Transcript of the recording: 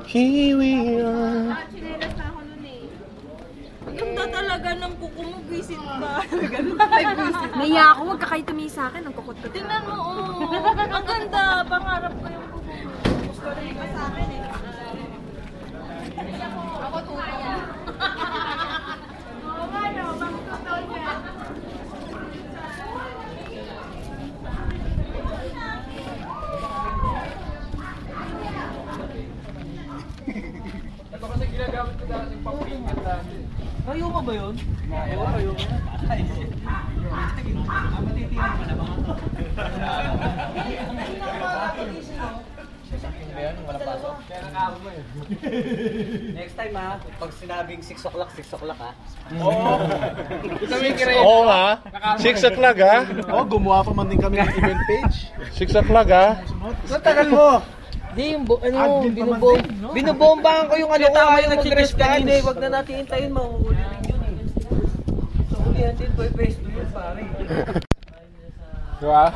Here we are. Chinelas na ako nun eh. Ang ganda talaga ng kuko mo, visit ka. Ganun tayo visit. Naiya ako, wag ka kayo tumingin sa akin. Ang kukot ko. Tingnan mo, oh. Ang ganda. Pangarap ko yung kuko mo. Gusto rin ka sa akin eh. Ako tuya. Oo nga no, magtutol niya. Ito kasi ginagamit ko dati yung pang-pinggan namin. Kayo mo ba yun? Oo, kayo mo. Matitiyan pa na mga to. Walang pasok. Kaya nakako mo eh. Next time ha, pag sinabing 6 o'clock, 6 o'clock ha. Oo. Ito may kiraya. Oo nga. 6 o'clock ha. Oh, gumawa pa man din kami ng event page. 6 o'clock ha. Sa tagal mo. Di yung Admin pa man din, no? binubombahan ko yung ano ko, Tama ayaw yung mag-response. kanina eh, Wag na natin hintayin, mahuhuli rin yun eh. So, ulihan din, boy, face to yun, pare. Diba?